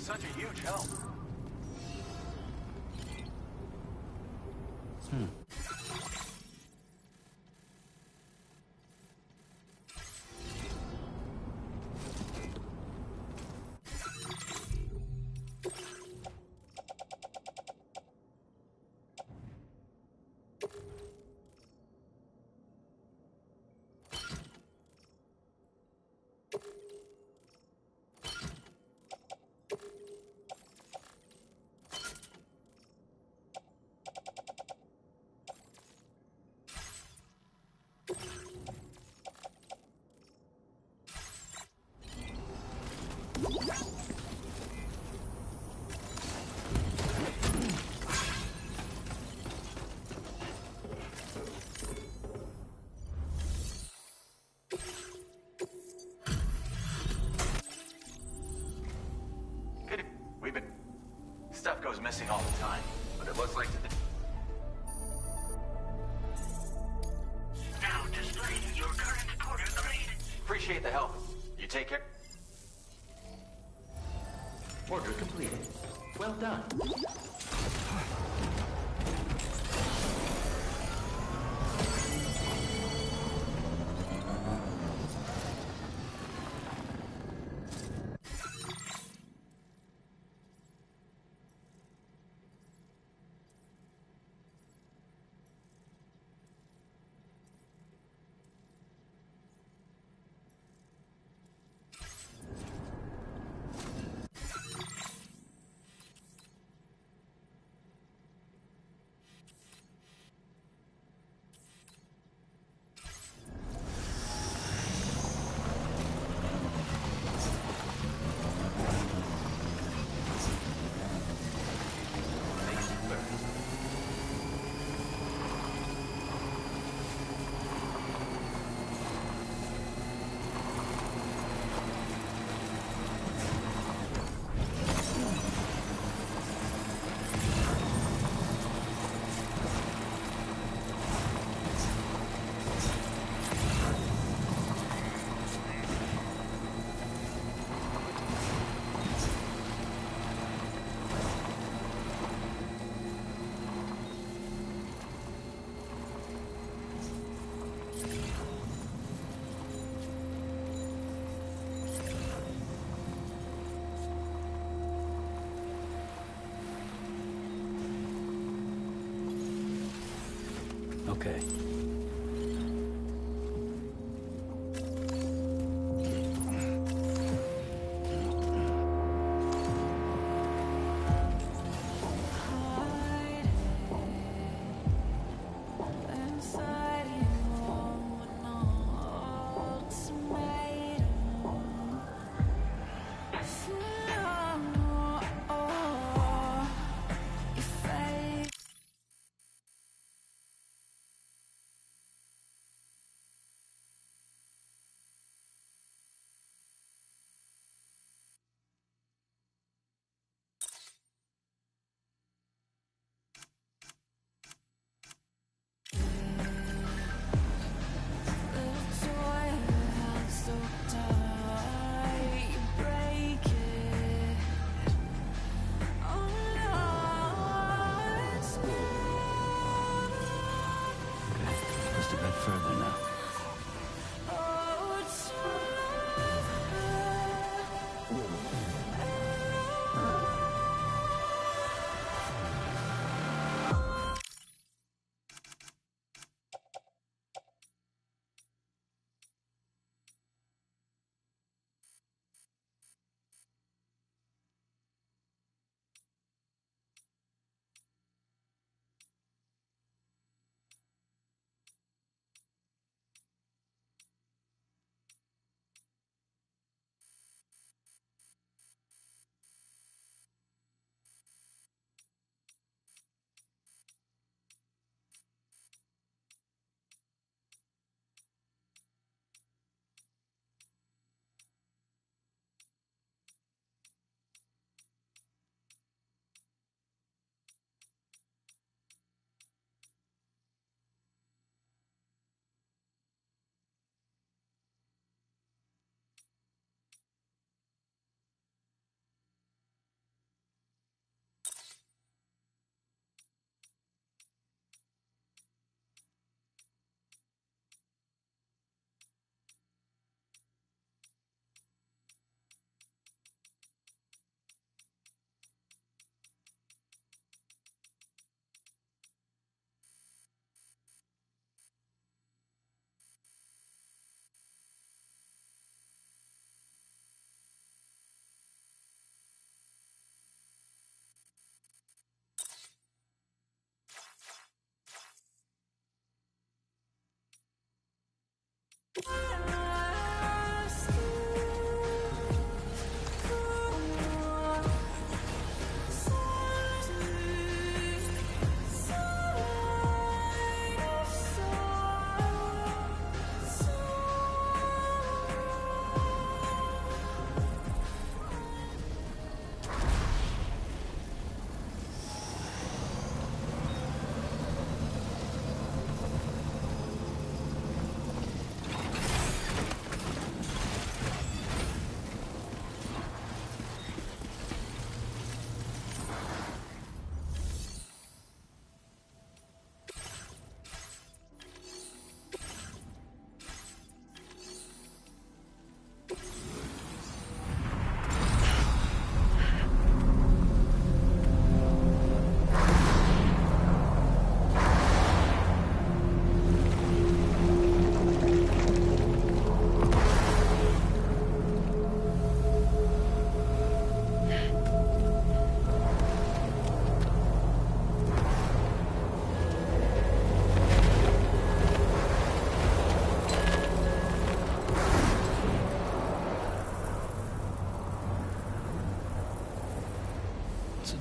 Such a huge help. Stuff goes missing all the time, but it looks like Now displaying your current quarter grade. Appreciate the help. You take care. Order completed. Well done.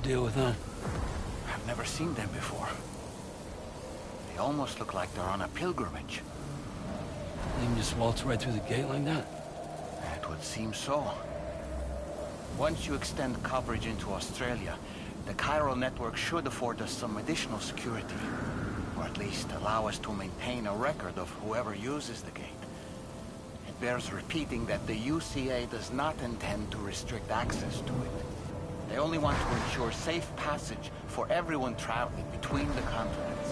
Deal with them. I've never seen them before. They almost look like they're on a pilgrimage. They can just waltz right through the gate like that? It would seem so. Once you extend coverage into Australia, the chiral network should afford us some additional security. Or at least allow us to maintain a record of whoever uses the gate. It bears repeating that the UCA does not intend to restrict access to it. They only want to ensure safe passage for everyone traveling between the continents.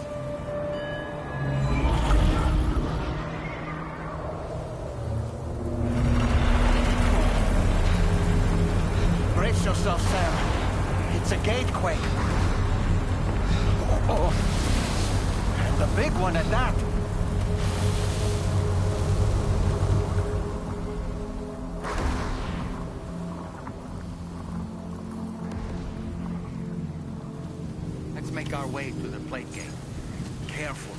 Brace yourself, Sam. It's a gatequake. Oh, and a big one at that. Make our way to the plate gate. Careful.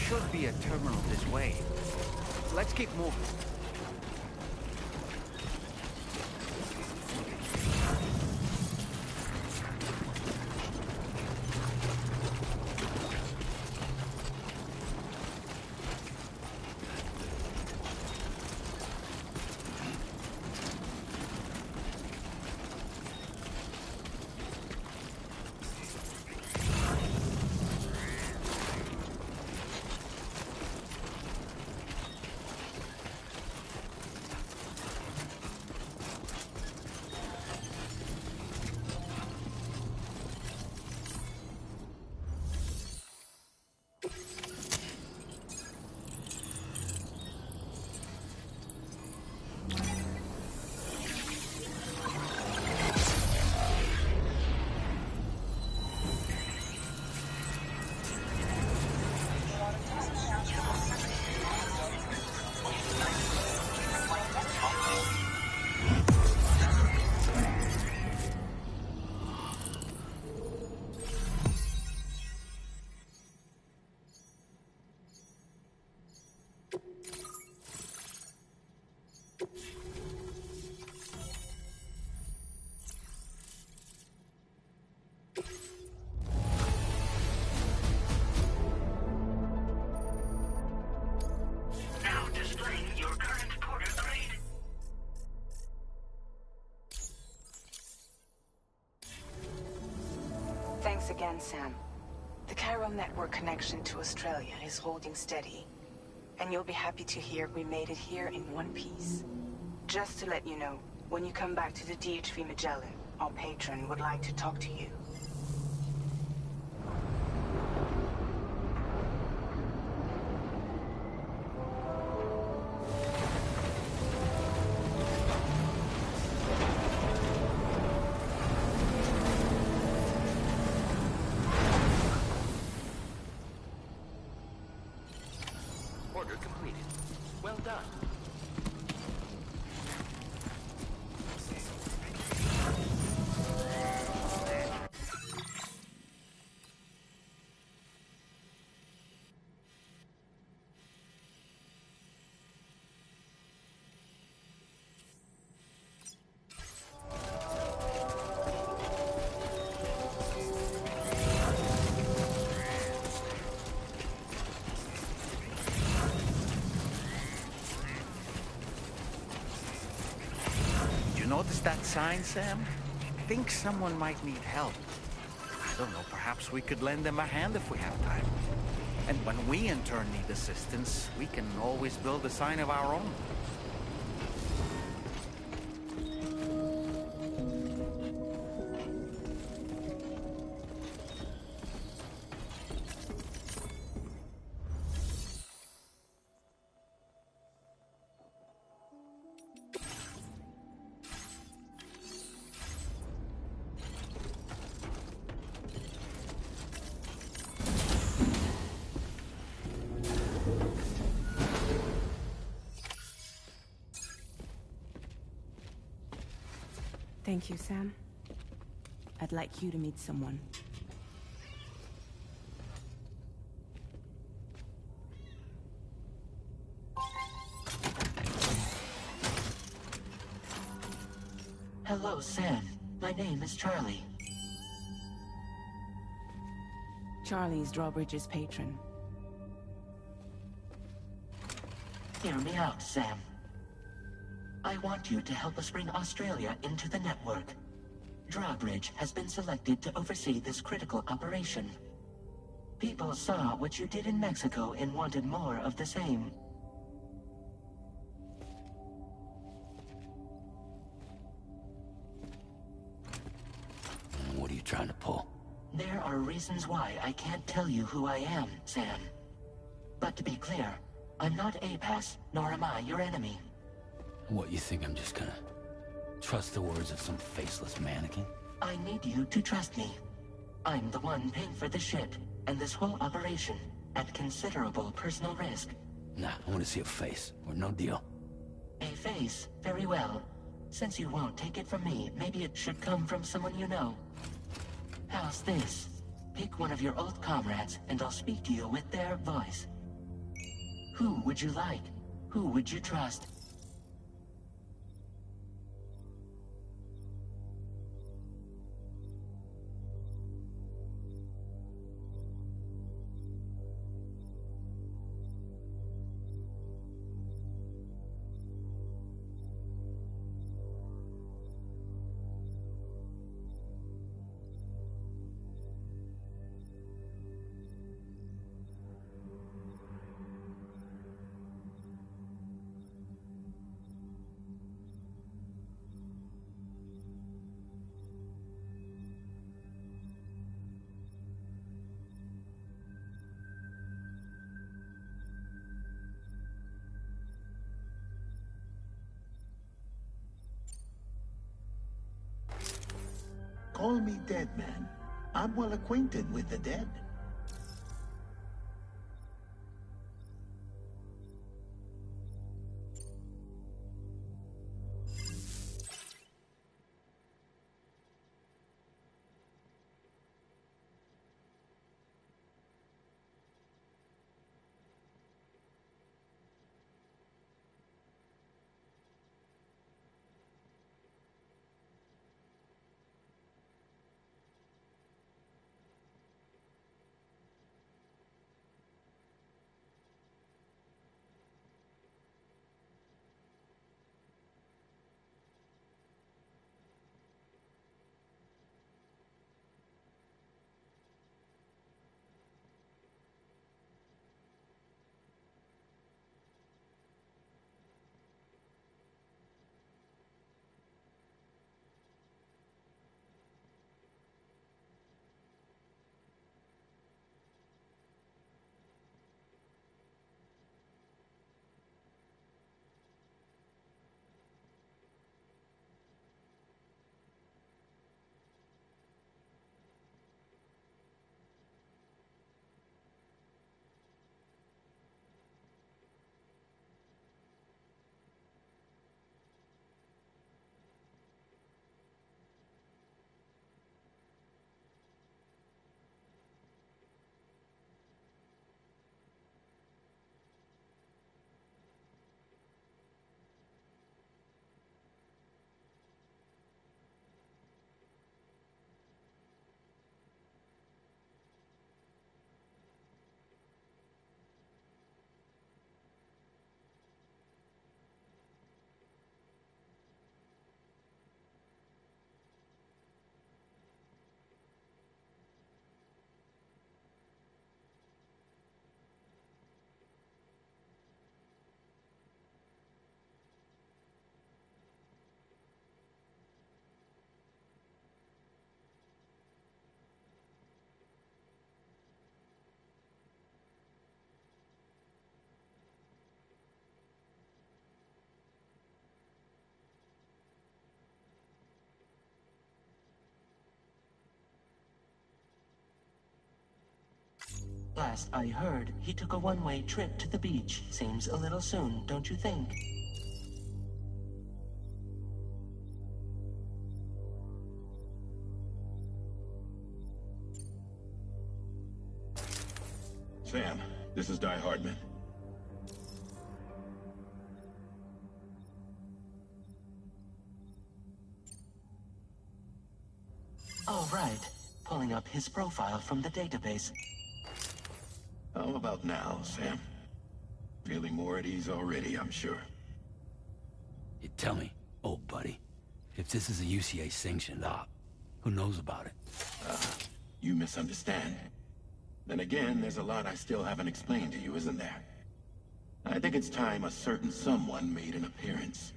should be a terminal this way. Let's keep moving. Now displaying your current porter grade. Thanks again, Sam. The chiral network connection to Australia is holding steady. And you'll be happy to hear we made it here in one piece. Just to let you know, when you come back to the DHV Magellan, our patron would like to talk to you. Order completed. Well done. Notice that sign, Sam? I think someone might need help. I don't know, perhaps we could lend them a hand if we have time. And when we in turn need assistance, we can always build a sign of our own. Thank you, Sam. I'd like you to meet someone. Hello, Sam. My name is Charlie. Charlie's Drawbridge's patron. Hear me out, Sam. I want you to help us bring Australia into the network. Drawbridge has been selected to oversee this critical operation. People saw what you did in Mexico and wanted more of the same. What are you trying to pull? There are reasons why I can't tell you who I am, Sam. But to be clear, I'm not APAS, nor am I your enemy. What, you think I'm just gonna trust the words of some faceless mannequin? I need you to trust me. I'm the one paying for the shit, and this whole operation, at considerable personal risk. Nah, I want to see a face, or no deal. A face, very well. Since you won't take it from me, maybe it should come from someone you know. How's this? Pick one of your old comrades, and I'll speak to you with their voice. Who would you like? Who would you trust? Call me dead man. I'm well acquainted with the dead. Last I heard, he took a one-way trip to the beach. Seems a little soon, don't you think? Sam, this is Die Hardman. All right. Pulling up his profile from the database. How about now, Sam? Feeling more at ease already, I'm sure. You tell me, old buddy, if this is a UCA-sanctioned op, who knows about it? You misunderstand. Then again, there's a lot I still haven't explained to you, isn't there? I think it's time a certain someone made an appearance.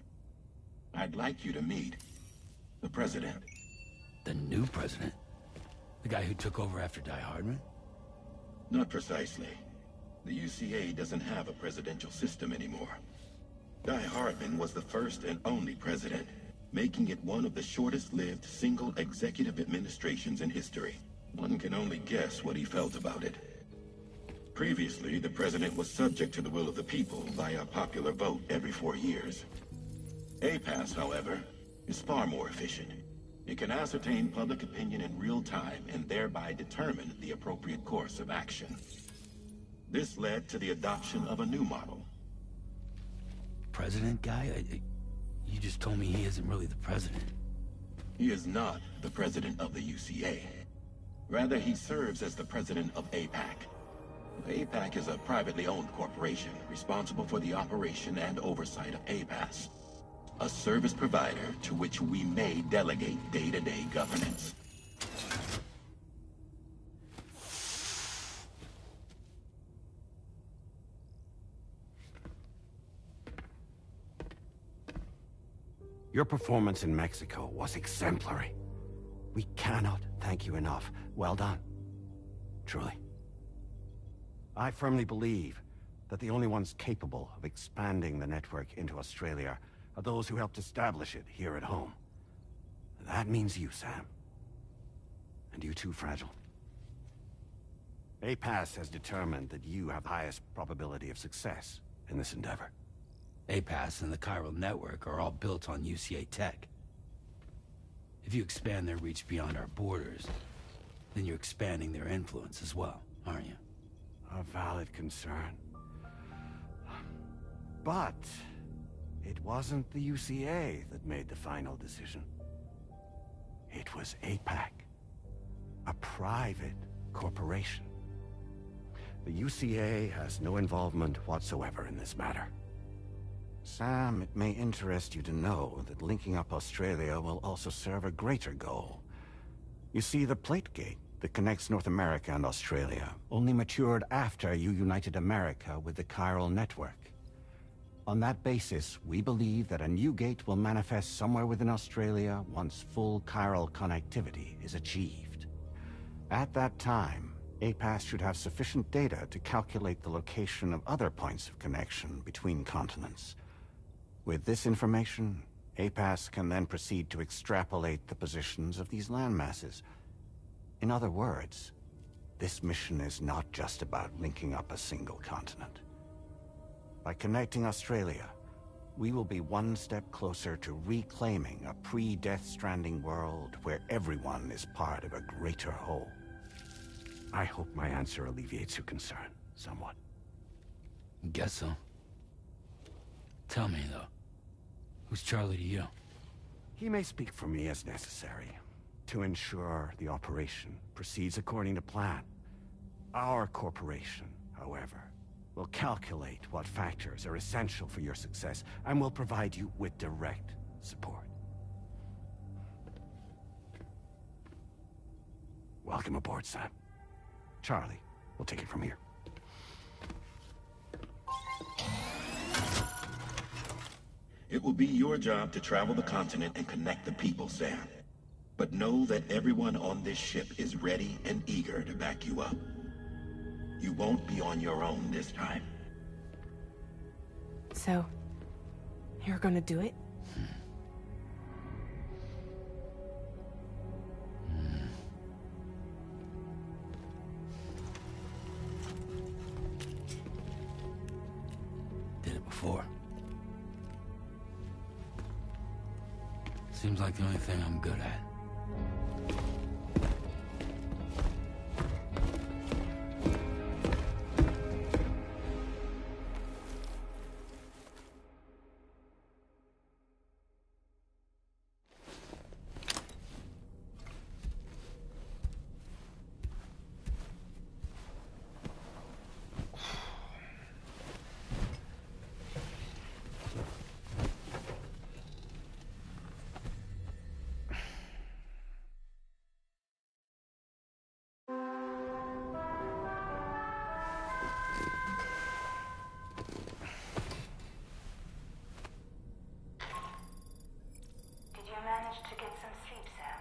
I'd like you to meet the President. The new president? The guy who took over after Die Hardman? Not precisely. The UCA doesn't have a presidential system anymore. Die Hardman was the first and only president, making it one of the shortest-lived single executive administrations in history. One can only guess what he felt about it. Previously, the president was subject to the will of the people via popular vote every 4 years. APAS, however, is far more efficient. It can ascertain public opinion in real time and thereby determine the appropriate course of action. This led to the adoption of a new model. President guy? You just told me he isn't really the president. He is not the president of the UCA. Rather, he serves as the president of APAC. APAC is a privately owned corporation responsible for the operation and oversight of APAS, a service provider to which we may delegate day-to-day governance. Your performance in Mexico was exemplary. We cannot thank you enough. Well done. Truly. I firmly believe that the only ones capable of expanding the network into Australia are those who helped establish it here at home. That means you, Sam. And you too, Fragile. APAS has determined that you have the highest probability of success in this endeavor. APAS and the chiral network are all built on UCA tech. If you expand their reach beyond our borders, then you're expanding their influence as well, aren't you? A valid concern. But it wasn't the UCA that made the final decision. It was APAC, a private corporation. The UCA has no involvement whatsoever in this matter. Sam, it may interest you to know that linking up Australia will also serve a greater goal. You see, the plate gate that connects North America and Australia only matured after you united America with the chiral network. On that basis, we believe that a new gate will manifest somewhere within Australia once full chiral connectivity is achieved. At that time, APAS should have sufficient data to calculate the location of other points of connection between continents. With this information, APAS can then proceed to extrapolate the positions of these landmasses. In other words, this mission is not just about linking up a single continent. By connecting Australia, we will be one step closer to reclaiming a pre-Death Stranding world where everyone is part of a greater whole. I hope my answer alleviates your concern somewhat. Guess so. Tell me, though, who's Charlie to you? He may speak for me as necessary to ensure the operation proceeds according to plan. Our corporation, however, will calculate what factors are essential for your success and will provide you with direct support. Welcome aboard, Sam. Charlie, we'll take it from here. It will be your job to travel the continent and connect the people, Sam. But know that everyone on this ship is ready and eager to back you up. You won't be on your own this time. So, you're gonna do it? Did it before. Seems like the only thing I'm good at. To get some sleep, Sam.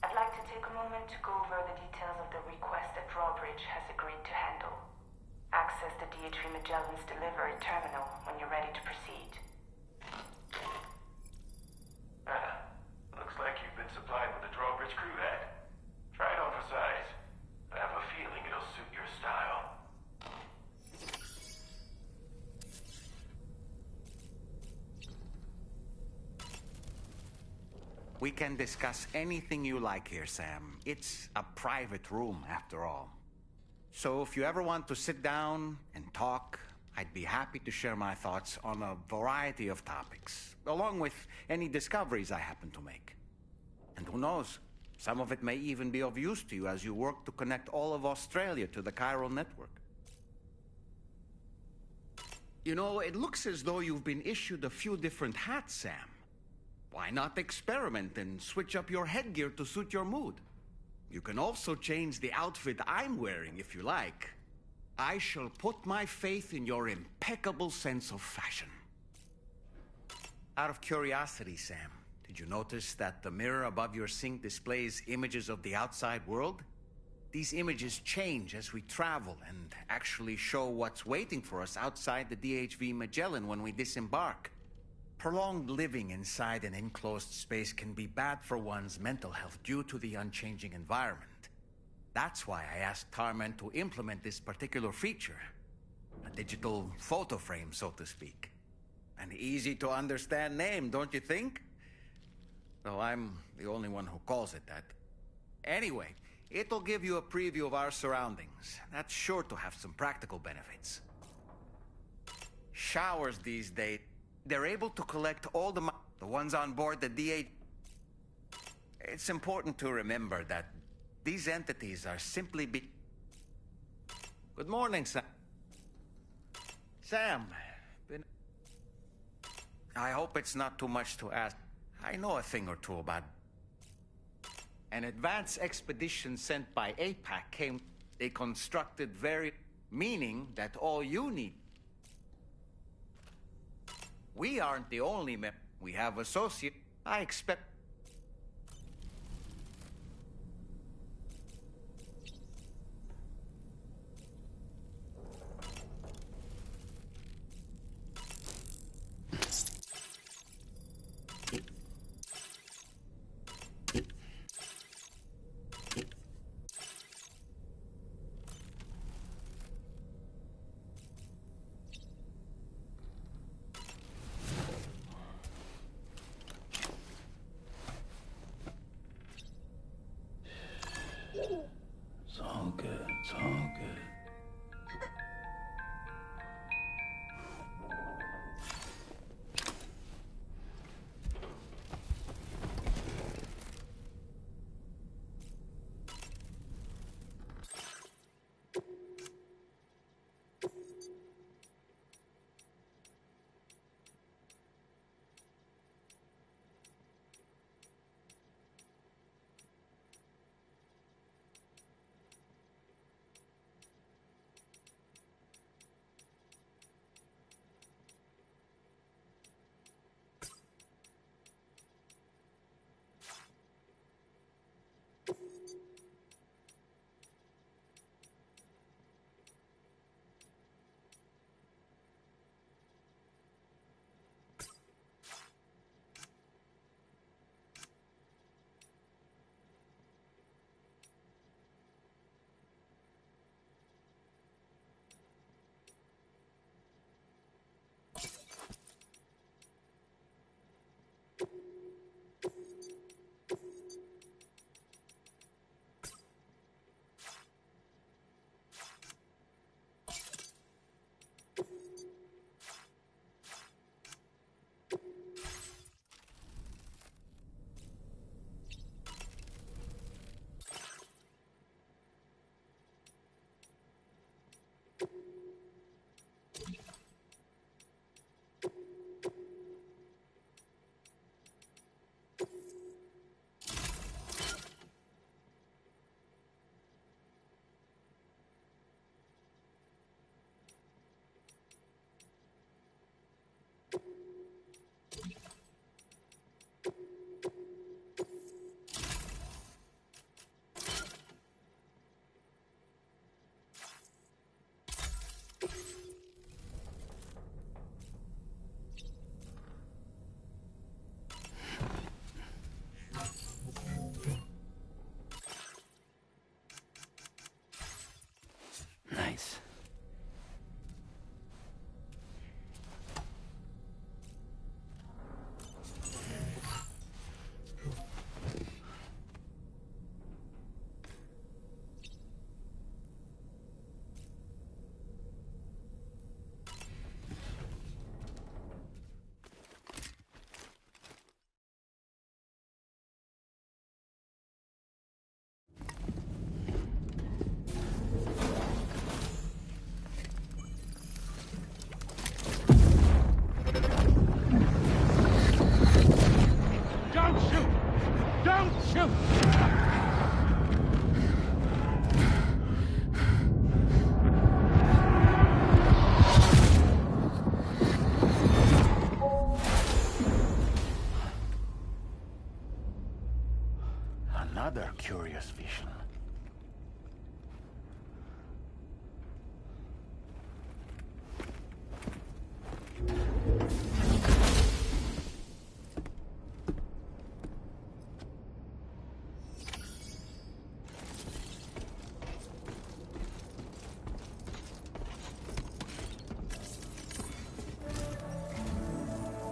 I'd like to take a moment to go over the details of the request that Drawbridge has agreed to handle. Access the D.H. Magellan's delivery terminal when you're ready to proceed. Looks like you've been supplied with a Drawbridge crew hat. Try it on for size. I have a feeling it'll suit your style. We can discuss anything you like here, Sam. It's a private room, after all. So if you ever want to sit down and talk, I'd be happy to share my thoughts on a variety of topics, along with any discoveries I happen to make. And who knows, some of it may even be of use to you as you work to connect all of Australia to the chiral network. You know, it looks as though you've been issued a few different hats, Sam. Why not experiment and switch up your headgear to suit your mood? You can also change the outfit I'm wearing if you like. I shall put my faith in your impeccable sense of fashion. Out of curiosity, Sam, did you notice that the mirror above your sink displays images of the outside world? These images change as we travel and actually show what's waiting for us outside the DHV Magellan when we disembark. Prolonged living inside an enclosed space can be bad for one's mental health due to the unchanging environment. That's why I asked Tarman to implement this particular feature. A digital photo frame, so to speak. An easy-to-understand name, don't you think? Though I'm the only one who calls it that. Anyway, it'll give you a preview of our surroundings. That's sure to have some practical benefits. Showers these days, they're able to collect all the ones on board the DH. It's important to remember that these entities are simply Good morning, Sam. Sam, I hope it's not too much to ask. I know a thing or two about an advanced expedition sent by APAC came. They constructed meaning that all you need. We aren't the only we have associate. I expect. curious vision.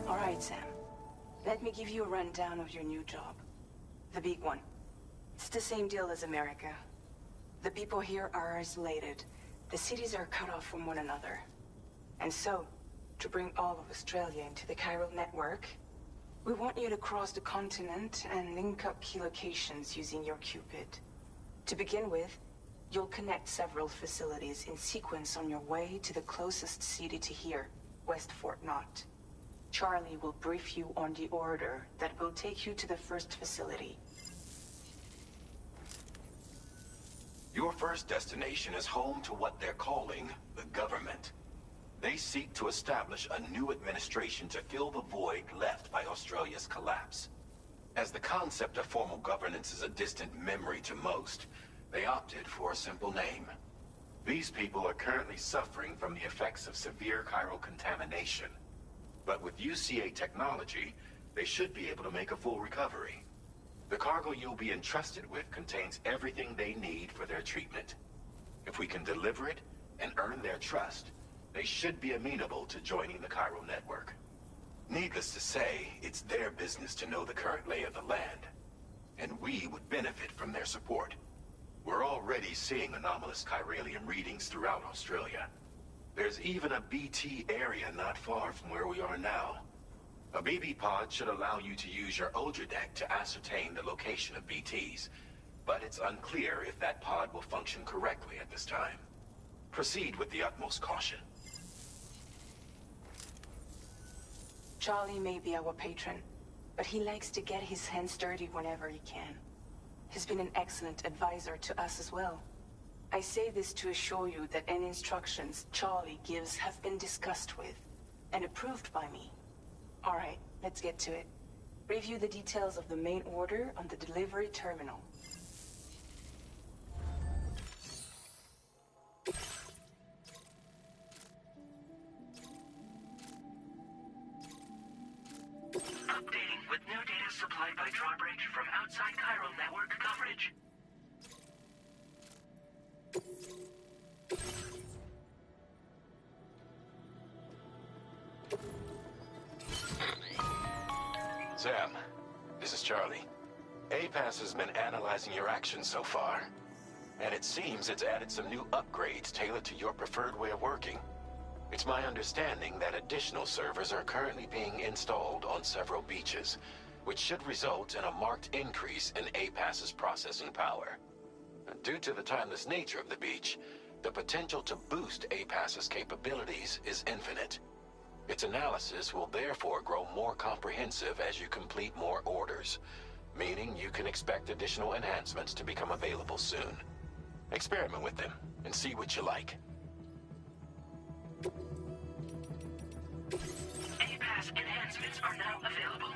All right, Sam. Let me give you a rundown of your new job. The big one. It's the same deal as America. The people here are isolated. The cities are cut off from one another. And so, to bring all of Australia into the chiral network, we want you to cross the continent and link up key locations using your Cupid. To begin with, you'll connect several facilities in sequence on your way to the closest city to here, West Fort Knott. Charlie will brief you on the order that will take you to the first facility. Your first destination is home to what they're calling the government. They seek to establish a new administration to fill the void left by Australia's collapse. As the concept of formal governance is a distant memory to most, they opted for a simple name. These people are currently suffering from the effects of severe chiral contamination. But with UCA technology, they should be able to make a full recovery. The cargo you'll be entrusted with contains everything they need for their treatment. If we can deliver it and earn their trust, they should be amenable to joining the chiral network. Needless to say, it's their business to know the current lay of the land, and we would benefit from their support. We're already seeing anomalous chiralium readings throughout Australia. There's even a BT area not far from where we are now. A BB pod should allow you to use your Ultra deck to ascertain the location of BTs, but it's unclear if that pod will function correctly at this time. Proceed with the utmost caution. Charlie may be our patron, but he likes to get his hands dirty whenever he can. He's been an excellent advisor to us as well. I say this to assure you that any instructions Charlie gives have been discussed with and approved by me. All right, let's get to it. Review the details of the main order on the delivery terminal. Updating with new data supplied by drawbridge from outside chiral network coverage. Sam, this is Charlie. APAS has been analyzing your actions so far, and it seems it's added some new upgrades tailored to your preferred way of working. It's my understanding that additional servers are currently being installed on several beaches, which should result in a marked increase in APAS's processing power. Due to the timeless nature of the beach, the potential to boost APAS's capabilities is infinite. Its analysis will therefore grow more comprehensive as you complete more orders, meaning you can expect additional enhancements to become available soon. Experiment with them and see what you like. APAS enhancements are now available.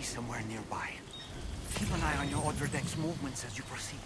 Somewhere nearby. Keep an eye on your other deck's movements as you proceed.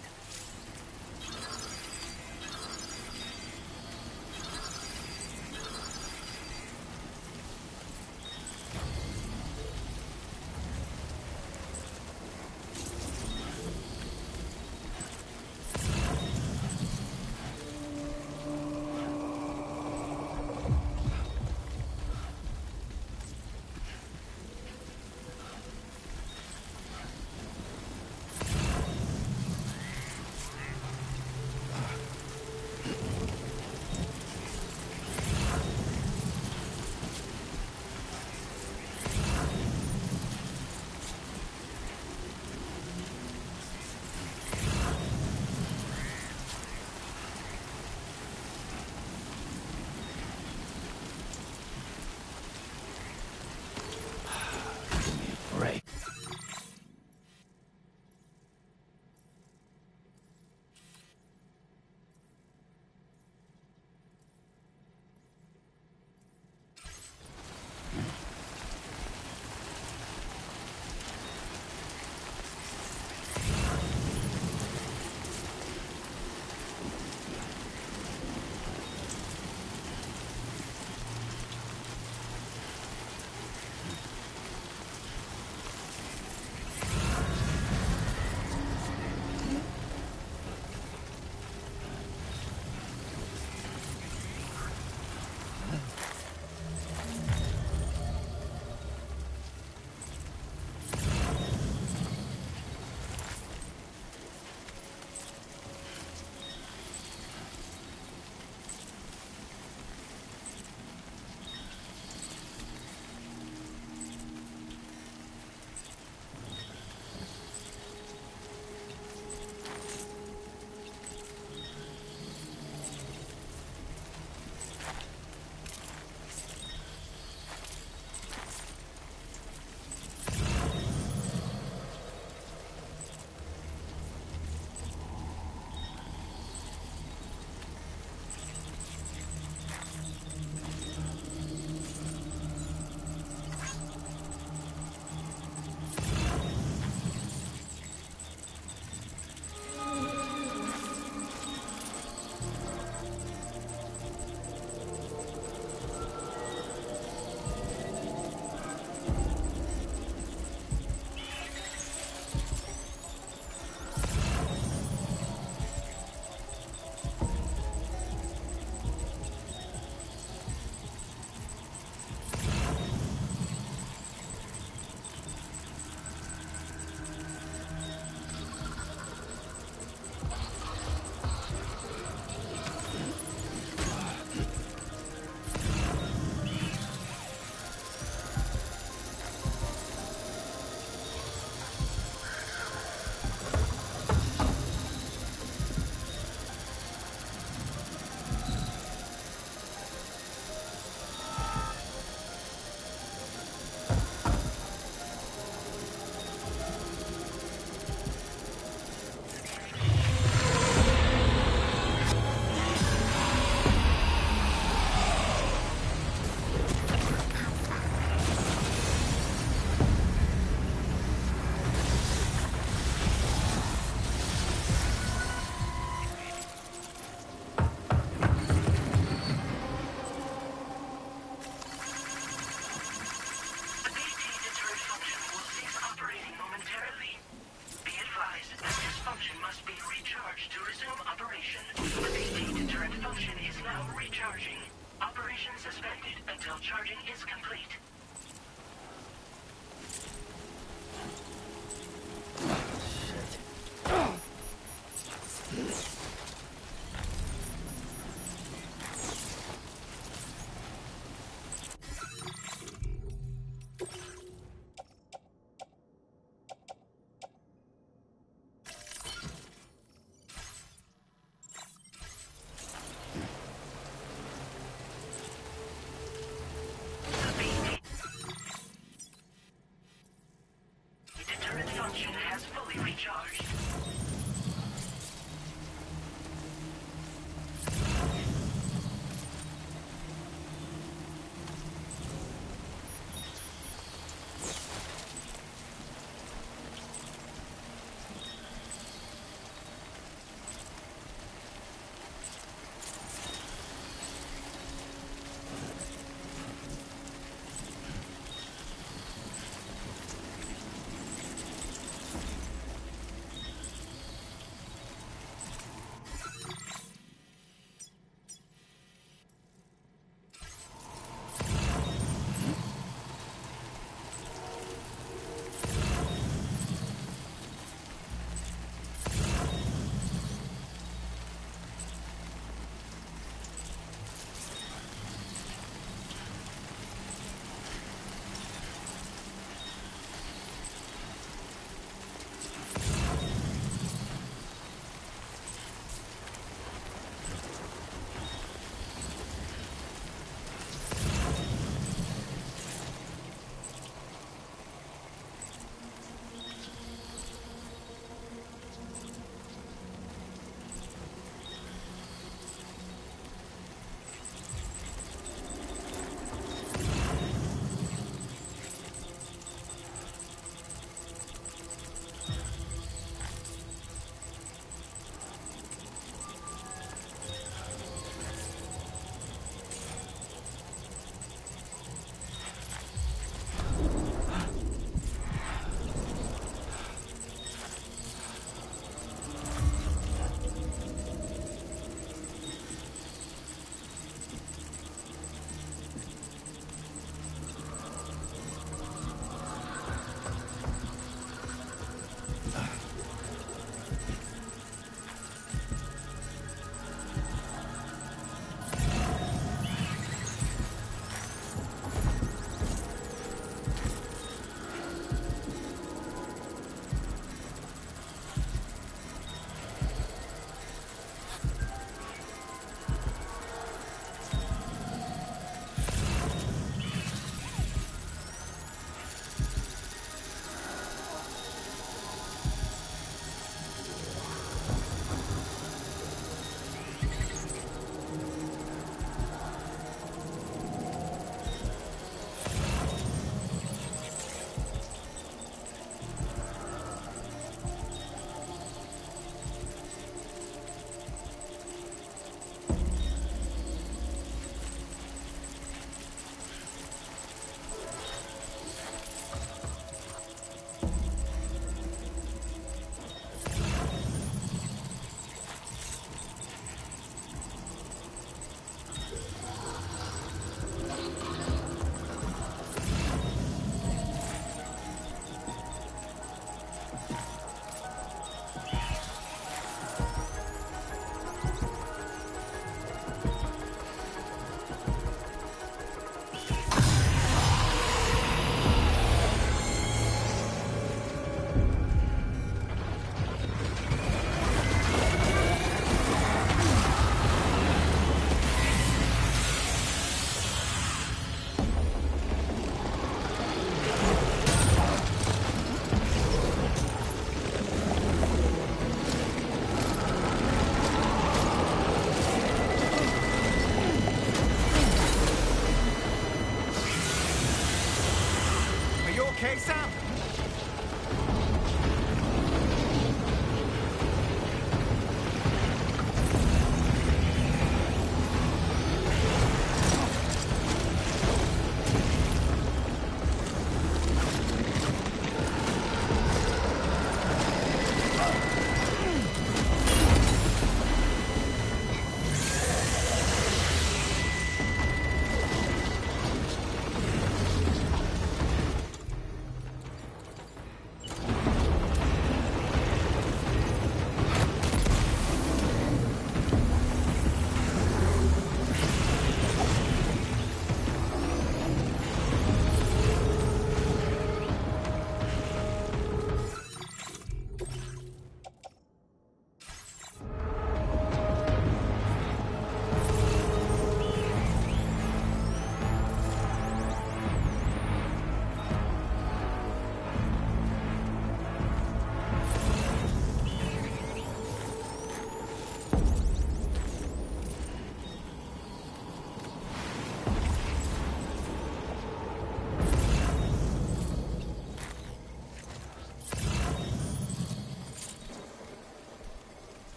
okay, Sam?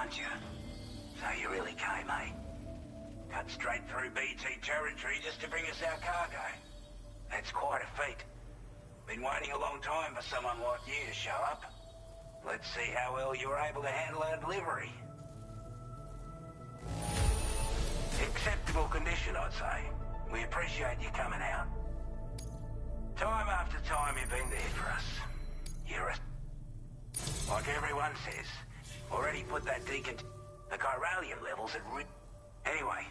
Aren't you? So you really came, eh? Cut straight through BT territory just to bring us our cargo. That's quite a feat. Been waiting a long time for someone like you to show up. Let's see how well you were able to handle our delivery. Acceptable condition, I'd say. We appreciate you coming out. Time after time you've been there for us. You're a... Like everyone says, already put decont... The chiralium levels had Anyway.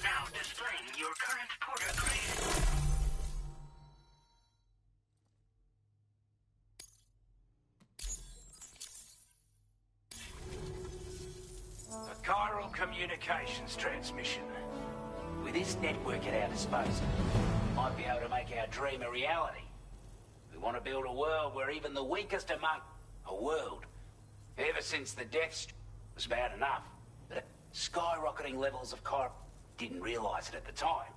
Now displaying your current porter grade. A chiral communications transmission. With this network at our disposal, we might be able to make our dream a reality. We want to build a world where even the weakest among... A world. Ever since the death was bad enough. But skyrocketing levels of chiral... Didn't realize it at the time.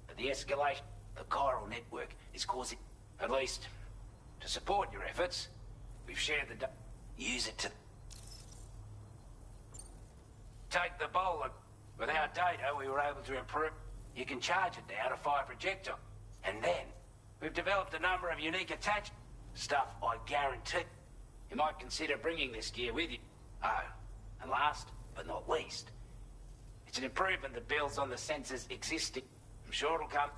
But the escalation... The chiral network is causing... At least, to support your efforts, we've shared the... Use it to... Take the bowler. With our data, we were able to improve... You can charge it now to fire projectile. And then, we've developed a number of unique attachments. Stuff I guarantee you might consider bringing this gear with you. Oh, and last but not least, it's an improvement that builds on the sensors existing. I'm sure it'll come.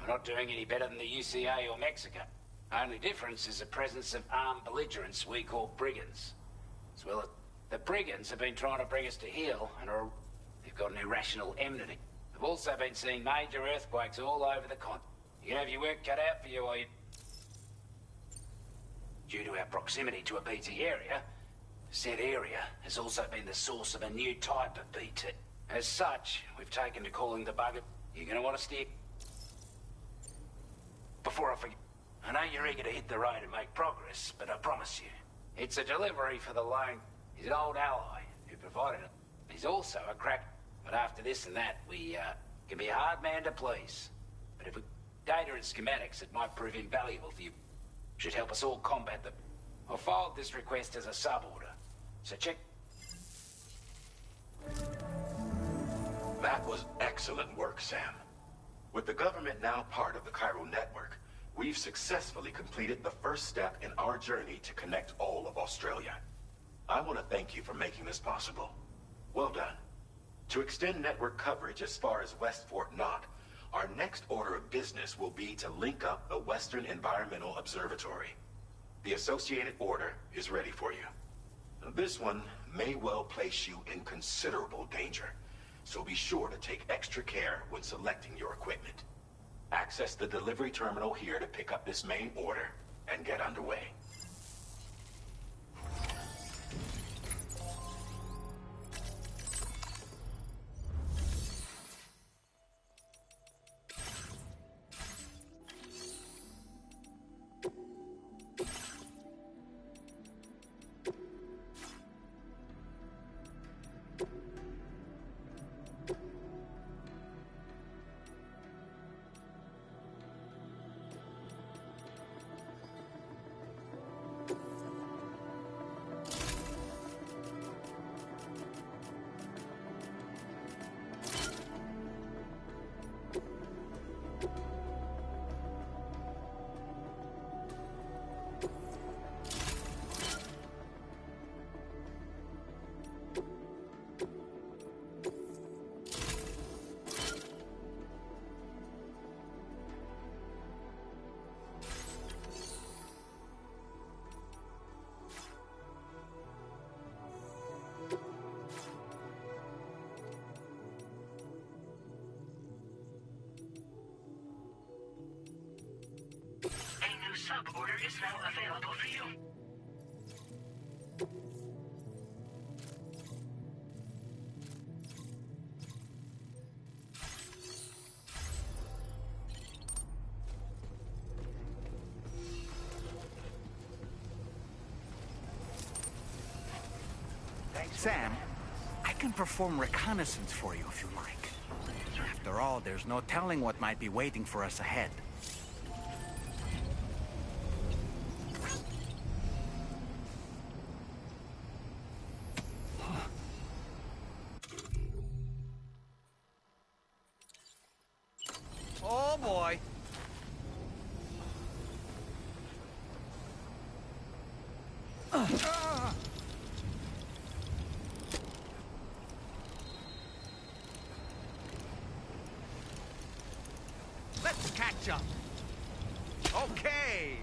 We're not doing any better than the UCA or Mexico. Only difference is the presence of armed belligerents we call brigands. As well as the brigands have been trying to bring us to heel and they've got an irrational enmity. We've also been seeing major earthquakes all over the continent. You can have your work cut out for you while you... Due to our proximity to a BT area, said area has also been the source of a new type of BT. As such, we've taken to calling the bugger... You're gonna want to steer... Before I forget, I know you're eager to hit the road and make progress, but I promise you, it's a delivery for the loan. He's an old ally who provided it. He's also a crack... But after this and that, we, can be a hard man to please. But if we... Data and schematics, it might prove invaluable for you. Should help us all combat them. I'll filed this request as a sub-order. So check... That was excellent work, Sam. With the government now part of the chiral network, we've successfully completed the first step in our journey to connect all of Australia. I want to thank you for making this possible. Well done. To extend network coverage as far as West Fort Knott, our next order of business will be to link up the Western Environmental Observatory. The associated order is ready for you. This one may well place you in considerable danger, so be sure to take extra care when selecting your equipment. Access the delivery terminal here to pick up this main order and get underway. Sub-order is now available for you. Sam, I can perform reconnaissance for you if you like. After all, there's no telling what might be waiting for us ahead. Oh boy. Let's catch up. Okay.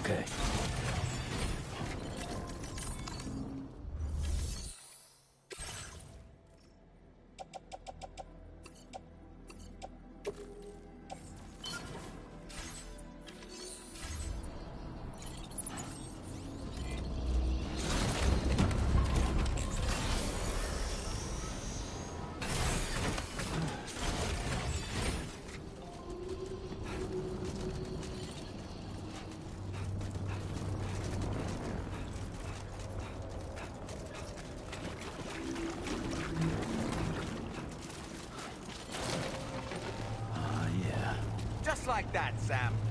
Okay. Just like that, Sam.